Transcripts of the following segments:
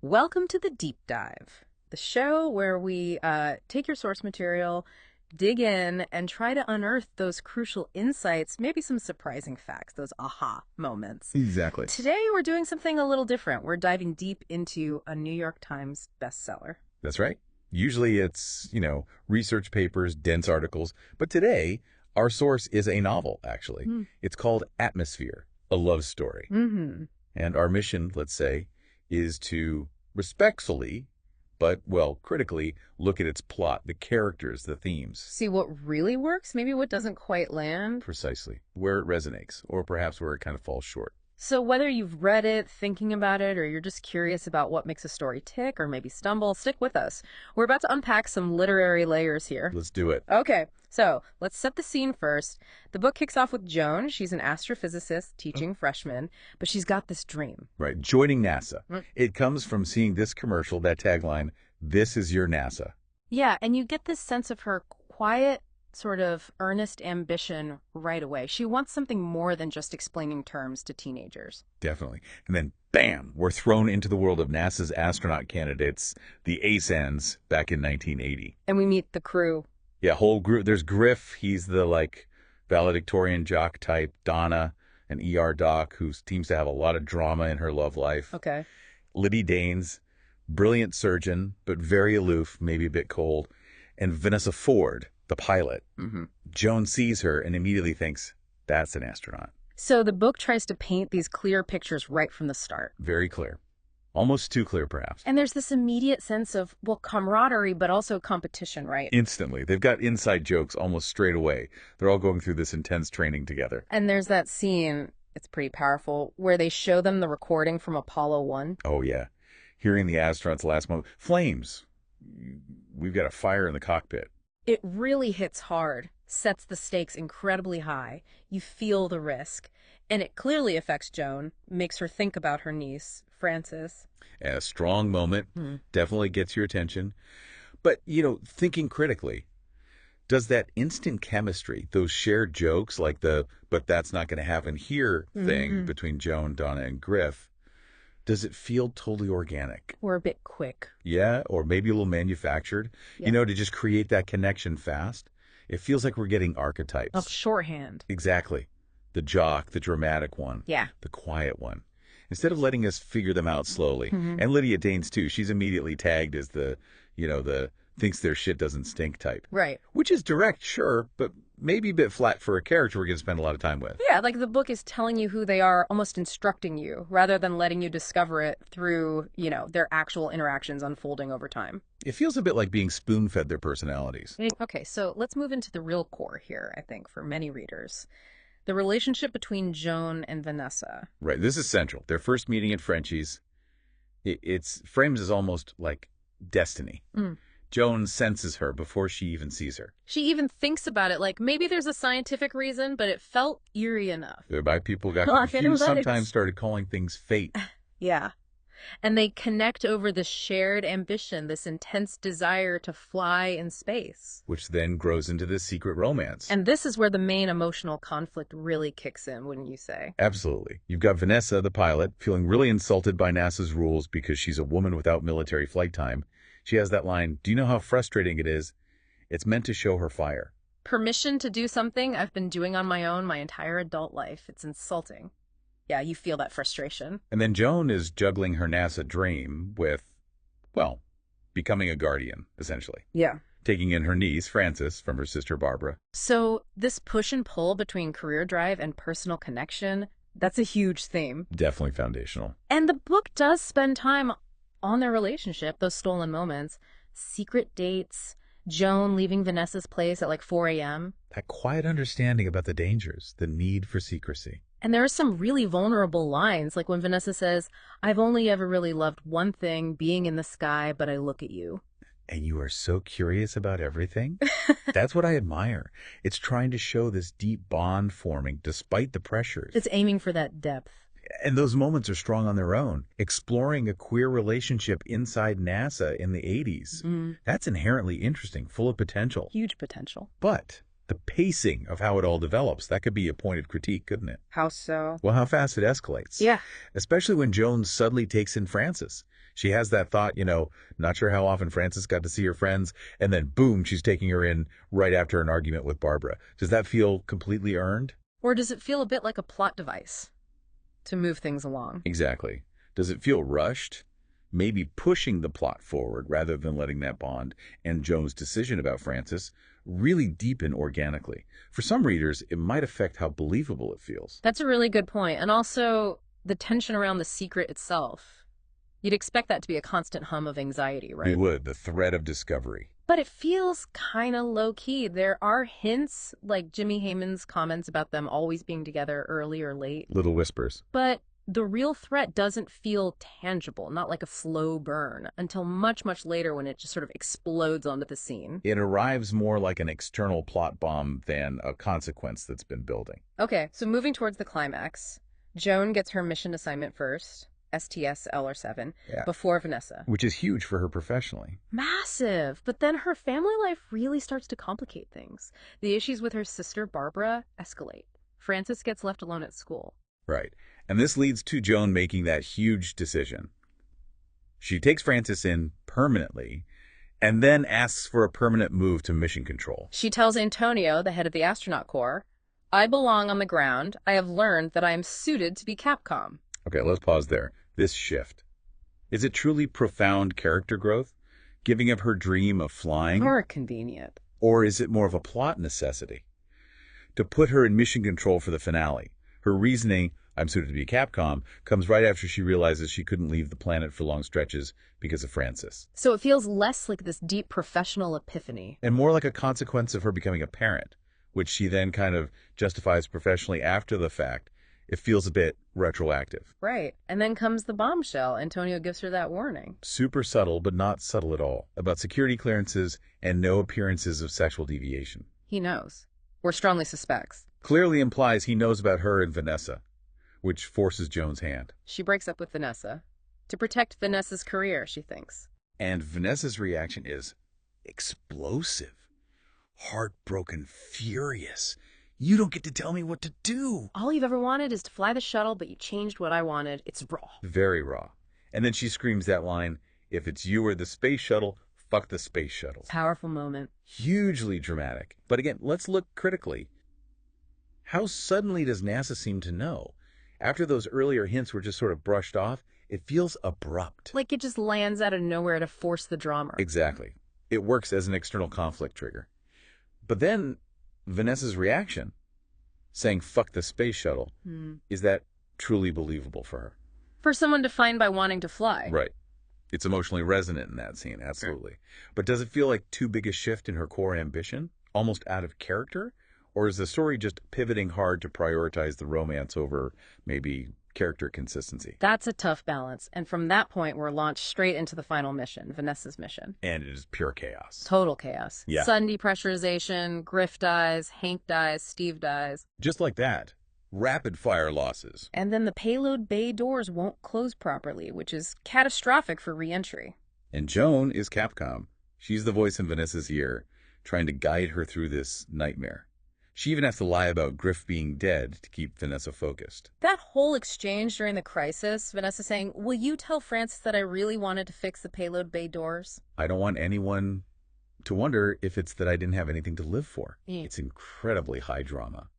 Welcome to the Deep Dive, the show where we take your source material, dig in, and try to unearth those crucial insights, maybe some surprising facts, those aha moments. Exactly. Today, we're doing something a little different. We're diving deep into a New York Times bestseller. That's right. Usually it's, research papers, dense articles. But today, our source is a novel, actually. It's called Atmosphere, a love story. Mm-hmm. And our mission, let's say, is to respectfully, but, critically, look at its plot, the characters, the themes. See what really works, maybe what doesn't quite land. Precisely. Where it resonates, or perhaps where it kind of falls short. So whether you've read it, thinking about it, or you're just curious about what makes a story tick or maybe stumble, stick with us. We're about to unpack some literary layers here. Let's do it. Okay, so let's set the scene first. The book kicks off with Joan. She's an astrophysicist teaching freshmen, but she's got this dream. Right. Joining NASA. It comes from seeing this commercial, that tagline, "This is your NASA." Yeah, and you get this sense of her quiet, sort of earnest ambition right away. She wants something more than just explaining terms to teenagers. Definitely. And then, bam, we're thrown into the world of NASA's astronaut candidates, the ASANs, back in 1980. And we meet the crew. Yeah, whole group. There's Griff. He's the, valedictorian jock type. Donna, an ER doc who seems to have a lot of drama in her love life. Okay. Liddy Danes, brilliant surgeon, but very aloof, maybe a bit cold. And Vanessa Ford, the pilot. Joan sees her and immediately thinks, that's an astronaut. So the book tries to paint these clear pictures right from the start. Very clear. Almost too clear, perhaps. And there's this immediate sense of, camaraderie, but also competition, right? Instantly. They've got inside jokes almost straight away. They're all going through this intense training together. And there's that scene, it's pretty powerful, where they show them the recording from Apollo 1. Oh, yeah. Hearing the astronauts last moment. Flames. We've got a fire in the cockpit. It really hits hard, sets the stakes incredibly high. You feel the risk. And it clearly affects Joan, makes her think about her niece, Frances. A strong moment. Definitely gets your attention. But, thinking critically, does that instant chemistry, those shared jokes like the "but that's not going to happen here" thing between Joan, Donna, and Griff, does it feel totally organic? Or a bit quick. Yeah, or maybe a little manufactured, Yeah. to just create that connection fast. It feels like we're getting archetypes. Of shorthand. Exactly. The jock, the dramatic one. Yeah. The quiet one. Instead of letting us figure them out slowly. And Lydia Danes, too. She's immediately tagged as the thinks their shit doesn't stink type. Right. Which is direct, sure, but maybe a bit flat for a character we're going to spend a lot of time with. Yeah, like the book is telling you who they are, almost instructing you, rather than letting you discover it through, their actual interactions unfolding over time. It feels a bit like being spoon-fed their personalities. Okay, so let's move into the real core here, I think, for many readers. The relationship between Joan and Vanessa. Right, this is central. Their first meeting at Frenchie's, it's frames as almost like destiny. Joan senses her before she even sees her. She even thinks about it like maybe there's a scientific reason, but it felt eerie enough. Thereby people got Like confused, analytics. sometimes started calling things fate. Yeah. And they connect over this shared ambition, this intense desire to fly in space. Which then grows into this secret romance. And this is where the main emotional conflict really kicks in, wouldn't you say? Absolutely. You've got Vanessa, the pilot, feeling really insulted by NASA's rules because she's a woman without military flight time. She has that line, "Do you know how frustrating it is? It's meant to show her fire." Permission to do something I've been doing on my own my entire adult life. It's insulting. Yeah, you feel that frustration. And then Joan is juggling her NASA dream with, becoming a guardian, essentially. Yeah. Taking in her niece, Frances, from her sister Barbara. So this push and pull between career drive and personal connection, that's a huge theme. Definitely foundational. And the book does spend time on their relationship, those stolen moments, secret dates, Joan leaving Vanessa's place at 4 a.m. That quiet understanding about the dangers, the need for secrecy. And there are some really vulnerable lines, like when Vanessa says, "I've only ever really loved one thing, being in the sky, but I look at you." And you are so curious about everything? That's what I admire. It's trying to show this deep bond forming despite the pressures. It's aiming for that depth. And those moments are strong on their own. Exploring a queer relationship inside NASA in the 80s, that's inherently interesting, full of potential. Huge potential. But the pacing of how it all develops, that could be a point of critique, couldn't it? How so? Well, how fast it escalates. Yeah. Especially when Joan suddenly takes in Frances. She has that thought, not sure how often Frances got to see her friends, and then boom, she's taking her in right after an argument with Barbara. Does that feel completely earned? Or does it feel a bit like a plot device to move things along? Exactly. Does it feel rushed? Maybe pushing the plot forward rather than letting that bond and Joan's decision about Frances really deepen organically. For some readers, it might affect how believable it feels. That's a really good point. And also the tension around the secret itself. You'd expect that to be a constant hum of anxiety, right? You would, the threat of discovery. But it feels kind of low-key. There are hints, like Jimmy Hayman's comments about them always being together early or late. Little whispers. But the real threat doesn't feel tangible, not like a slow burn, until much, much later when it just sort of explodes onto the scene. It arrives more like an external plot bomb than a consequence that's been building. Okay, so moving towards the climax, Joan gets her mission assignment first, STS-LR7, before Vanessa. Which is huge for her professionally. Massive! But then her family life really starts to complicate things. The issues with her sister, Barbara, escalate. Frances gets left alone at school. Right. And this leads to Joan making that huge decision. She takes Frances in permanently and then asks for a permanent move to mission control. She tells Antonio, the head of the astronaut corps, "I belong on the ground. I have learned that I am suited to be Capcom." Okay, let's pause there. This shift. Is it truly profound character growth? Giving up her dream of flying? More convenient. Or is it more of a plot necessity? To put her in mission control for the finale, her reasoning, "I'm suited to be Capcom," comes right after she realizes she couldn't leave the planet for long stretches because of Frances. So it feels less like this deep professional epiphany. And more like a consequence of her becoming a parent, which she then kind of justifies professionally after the fact. It feels a bit retroactive. Right. And then comes the bombshell. Antonio gives her that warning. Super subtle, but not subtle at all, about security clearances and no appearances of sexual deviation. He knows. Or strongly suspects. Clearly implies he knows about her and Vanessa, which forces Joan's hand. She breaks up with Vanessa. To protect Vanessa's career, she thinks. And Vanessa's reaction is explosive, heartbroken, furious. "You don't get to tell me what to do." All you've ever wanted is to fly the shuttle, but you changed what I wanted. It's raw. Very raw. And then she screams that line, "If it's you or the space shuttle, fuck the space shuttle." Powerful moment. Hugely dramatic. But again, let's look critically. How suddenly does NASA seem to know? After those earlier hints were just sort of brushed off, it feels abrupt. Like it just lands out of nowhere to force the drama. Exactly. It works as an external conflict trigger. But then Vanessa's reaction, saying "fuck the space shuttle," is that truly believable for her? For someone defined by wanting to fly. Right. It's emotionally resonant in that scene, absolutely. But does it feel like too big a shift in her core ambition? Almost out of character? Or is the story just pivoting hard to prioritize the romance over maybe character consistency? That's a tough balance. And from that point, we're launched straight into the final mission, Vanessa's mission. And it is pure chaos. Total chaos. Yeah. Sudden depressurization, Griff dies, Hank dies, Steve dies. Just like that. Rapid fire losses. And then the payload bay doors won't close properly, which is catastrophic for re-entry. And Joan is Capcom. She's the voice in Vanessa's ear, trying to guide her through this nightmare. She even has to lie about Griff being dead to keep Vanessa focused. That whole exchange during the crisis, Vanessa saying, "Will you tell Frances that I really wanted to fix the payload bay doors?" I don't want anyone to wonder if it's that I didn't have anything to live for. Yeah. It's incredibly high drama.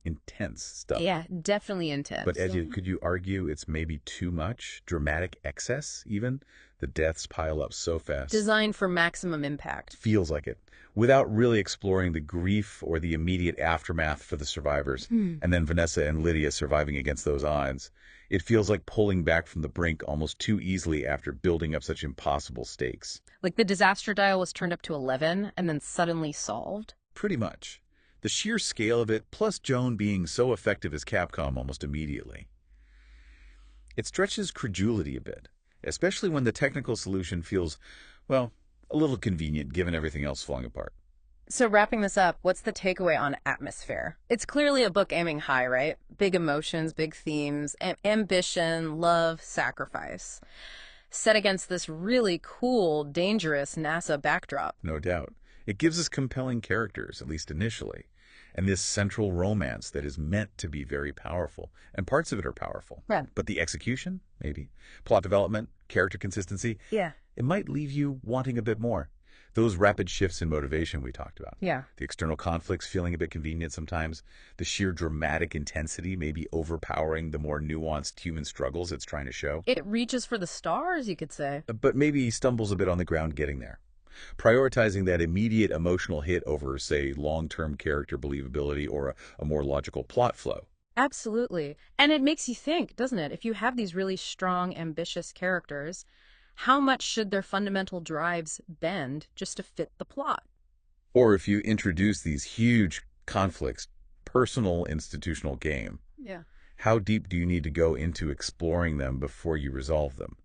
Intense stuff. Yeah, definitely intense. But could you argue it's maybe too much? Dramatic excess, even? The deaths pile up so fast. Designed for maximum impact. Feels like it. Without really exploring the grief or the immediate aftermath for the survivors. And then Vanessa and Lydia surviving against those odds. It feels like pulling back from the brink almost too easily after building up such impossible stakes. Like the disaster dial was turned up to 11 and then suddenly solved. Pretty much. The sheer scale of it, plus Joan being so effective as Capcom almost immediately. It stretches credulity a bit, especially when the technical solution feels, well, a little convenient given everything else falling apart. So wrapping this up, what's the takeaway on atmosphere? It's clearly a book aiming high, right? Big emotions, big themes, ambition, love, sacrifice. Set against this really cool, dangerous NASA backdrop. No doubt. It gives us compelling characters, at least initially, and this central romance that is meant to be very powerful. And parts of it are powerful. Yeah. But the execution, maybe. Plot development, character consistency, Yeah. it might leave you wanting a bit more. Those rapid shifts in motivation we talked about. Yeah. The external conflicts feeling a bit convenient sometimes. The sheer dramatic intensity maybe overpowering the more nuanced human struggles it's trying to show. It reaches for the stars, you could say. But maybe stumbles a bit on the ground getting there. Prioritizing that immediate emotional hit over, say, long-term character believability or a more logical plot flow. Absolutely. And it makes you think, doesn't it? If you have these really strong, ambitious characters, how much should their fundamental drives bend just to fit the plot? Or if you introduce these huge conflicts, personal institutional game, Yeah. how deep do you need to go into exploring them before you resolve them?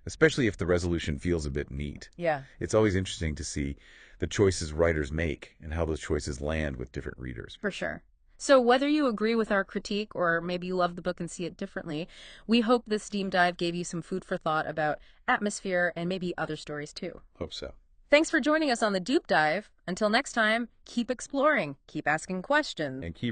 Especially if the resolution feels a bit neat. Yeah. It's always interesting to see the choices writers make and how those choices land with different readers. For sure. So, whether you agree with our critique or maybe you love the book and see it differently, we hope this deep dive gave you some food for thought about atmosphere and maybe other stories too. Hope so. Thanks for joining us on the Deep Dive. Until next time, keep exploring, keep asking questions. And keep